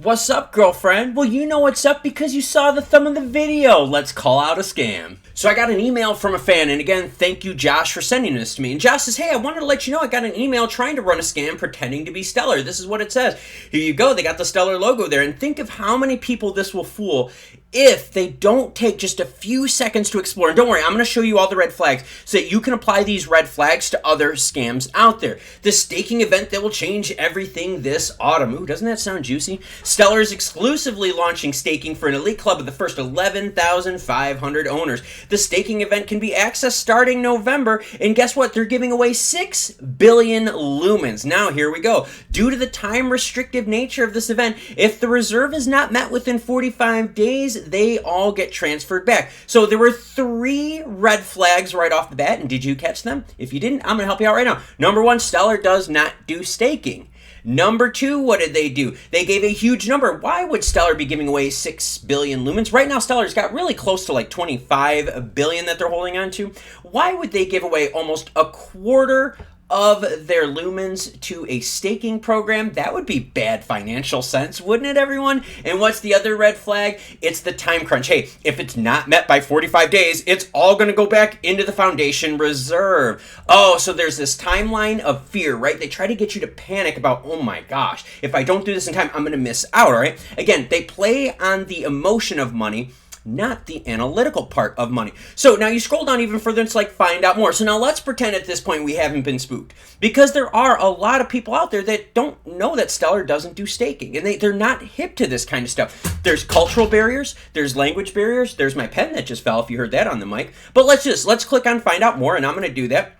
What's up, girlfriend? Well, you know what's up because you saw the thumb of the video. Let's call out a scam. So I got an email from a fan, and again, thank you, Josh, for sending this to me. And Josh says, hey, I wanted to let you know I got an email trying to run a scam pretending to be Stellar. This is what it says. Here you go. They got the Stellar logo there. And think of how many people this will fool if they don't take just a few seconds to explore. And don't worry, I'm going to show you all the red flags so that you can apply these red flags to other scams out there. The staking event that will change everything this autumn. Ooh, doesn't that sound juicy? Stellar is exclusively launching staking for an elite club of the first 11,500 owners. The staking event can be accessed starting November, and guess what? They're giving away 6 billion lumens. Now, here we go. Due to the time-restrictive nature of this event, if the reserve is not met within 45 days, they all get transferred back. So there were 3 red flags right off the bat, and did you catch them? If you didn't, I'm going to help you out right now. Number 1, Stellar does not do staking. Number 2, what did they do? They gave a huge number. Why would Stellar be giving away 6 billion lumens? Right now, Stellar's got really close to like 25 billion that they're holding on to. Why would they give away almost a quarter of their lumens to a staking program? That would be bad financial sense, wouldn't it, everyone? And what's the other red flag? It's the time crunch. Hey, if it's not met by 45 days, it's all going to go back into the foundation reserve. Oh, so there's this timeline of fear, right? They try to get you to panic about, oh my gosh, if I don't do this in time, I'm going to miss out, all right? Again, they play on the emotion of money, not the analytical part of money. So now you scroll down even further, it's like find out more. So now let's pretend at this point we haven't been spooked, because there are a lot of people out there that don't know that Stellar doesn't do staking, and they're not hip to this kind of stuff. There's cultural barriers, there's language barriers, there's my pen that just fell if you heard that on the mic. But let's click on find out more, and I'm going to do that.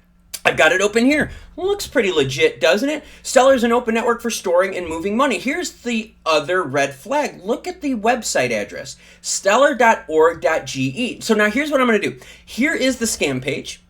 I've got it open here. Looks pretty legit, doesn't it? Stellar is an open network for storing and moving money. Here's the other red flag. Look at the website address, stellar.org.ge. So now here's what I'm going to do. Here is the scam page.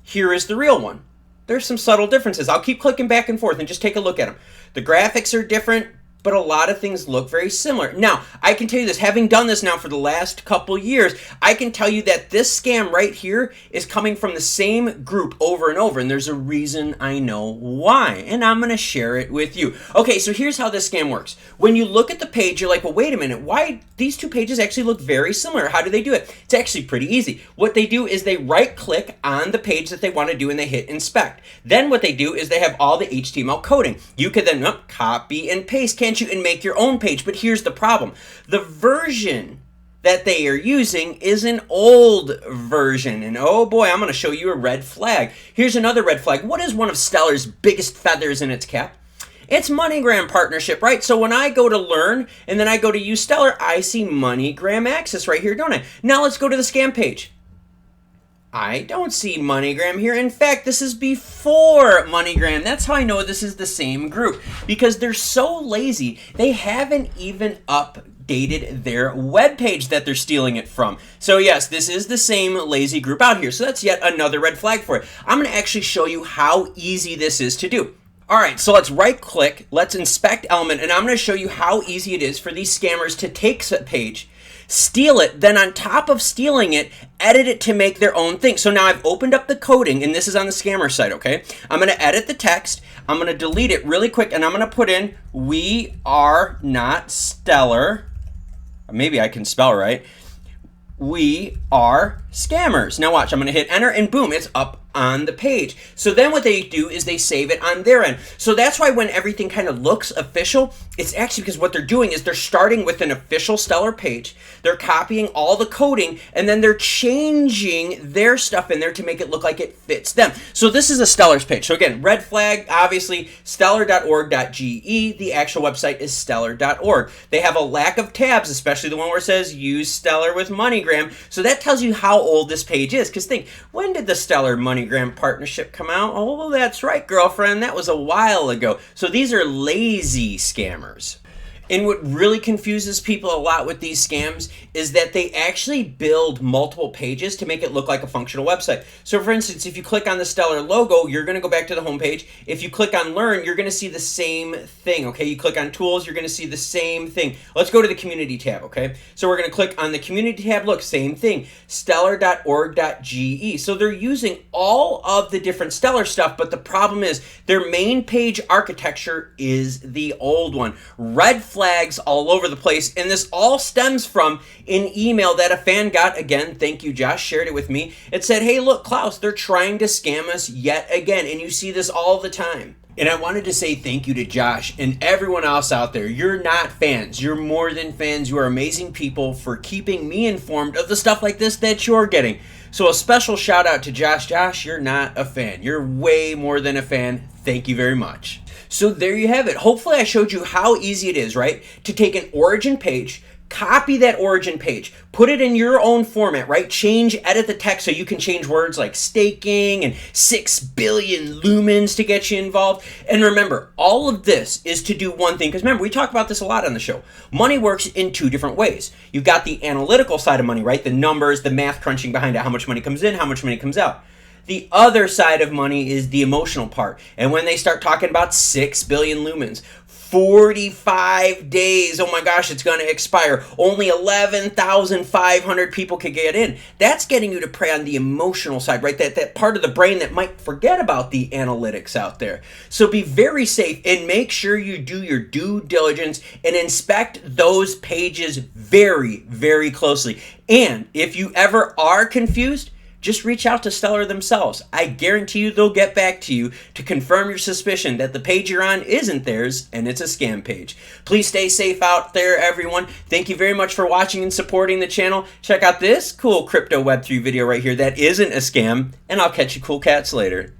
Here is the real one. There's some subtle differences. I'll keep clicking back and forth and just take a look at them. The graphics are different, but a lot of things look very similar. Now, I can tell you this, having done this now for the last couple years, I can tell you that this scam right here is coming from the same group over and over, and there's a reason I know why, and I'm gonna share it with you. Okay, so here's how this scam works. When you look at the page, you're like, well, wait a minute, why these two pages actually look very similar? How do they do it? It's actually pretty easy. What they do is they right-click on the page that they want to do, and they hit inspect. Then what they do is they have all the HTML coding. You could then copy and paste, can't you, and make your own page. But here's the problem. The version that they are using is an old version. And oh boy, I'm going to show you a red flag. Here's another red flag. What is one of Stellar's biggest feathers in its cap? It's MoneyGram partnership, right? So when I go to learn and then I go to use Stellar, I see MoneyGram access right here, don't I? Now let's go to the scam page. I don't see MoneyGram here. In fact, this is before MoneyGram. That's how I know this is the same group, because they're so lazy, they haven't even updated their webpage that they're stealing it from. So yes, this is the same lazy group out here. So that's yet another red flag for it. I'm going to actually show you how easy this is to do. All right, so let's right click, let's inspect element, and I'm going to show you how easy it is for these scammers to take a page, steal it, then on top of stealing it, edit it to make their own thing. So now I've opened up the coding, and this is on the scammer site, okay? I'm going to edit the text, I'm going to delete it really quick, and I'm going to put in, we are not Stellar. Maybe I can spell right. We are scammers. Now watch, I'm going to hit enter, and boom, it's up on the page. So then what they do is they save it on their end. So that's why when everything kind of looks official, it's actually because what they're doing is they're starting with an official Stellar page, they're copying all the coding, and then they're changing their stuff in there to make it look like it fits them. So this is a Stellar's page. So again, red flag, obviously, stellar.org.ge. The actual website is stellar.org. They have a lack of tabs, especially the one where it says use Stellar with MoneyGram. So that tells you how old this page is. Because think, when did the Stellar MoneyGram partnership come out? Oh, that's right, girlfriend. That was a while ago. So these are lazy scammers. And what really confuses people a lot with these scams is that they actually build multiple pages to make it look like a functional website. So for instance, if you click on the Stellar logo, you're going to go back to the home page. If you click on learn, you're going to see the same thing, okay? You click on tools, you're going to see the same thing. Let's go to the community tab, okay? So we're going to click on the community tab. Look, same thing, stellar.org.ge. So they're using all of the different Stellar stuff, but the problem is their main page architecture is the old one. Red flags all over the place. And this all stems from an email that a fan got. Again, thank you, Josh, shared it with me. It said, hey, look, Klaus, they're trying to scam us yet again. And you see this all the time. And I wanted to say thank you to Josh and everyone else out there. You're not fans. You're more than fans. You are amazing people for keeping me informed of the stuff like this that you're getting. So a special shout out to Josh. Josh, you're not a fan. You're way more than a fan. Thank you very much. So there you have it. Hopefully I showed you how easy it is, right? To take an origin page, copy that origin page, put it in your own format, right? Edit the text so you can change words like staking and 6 billion lumens to get you involved. And remember, all of this is to do one thing, because remember, we talk about this a lot on the show. Money works in two different ways. You've got the analytical side of money, right? The numbers, the math crunching behind it, how much money comes in, how much money comes out. The other side of money is the emotional part. And when they start talking about 6 billion lumens, 45 days, oh my gosh, it's going to expire. Only 11,500 people could get in. That's getting you to prey on the emotional side, right? That part of the brain that might forget about the analytics out there. So be very safe and make sure you do your due diligence and inspect those pages very, very closely. And if you ever are confused, just reach out to Stellar themselves. I guarantee you they'll get back to you to confirm your suspicion that the page you're on isn't theirs and it's a scam page. Please stay safe out there, everyone. Thank you very much for watching and supporting the channel. Check out this cool crypto Web3 video right here that isn't a scam, and I'll catch you cool cats later.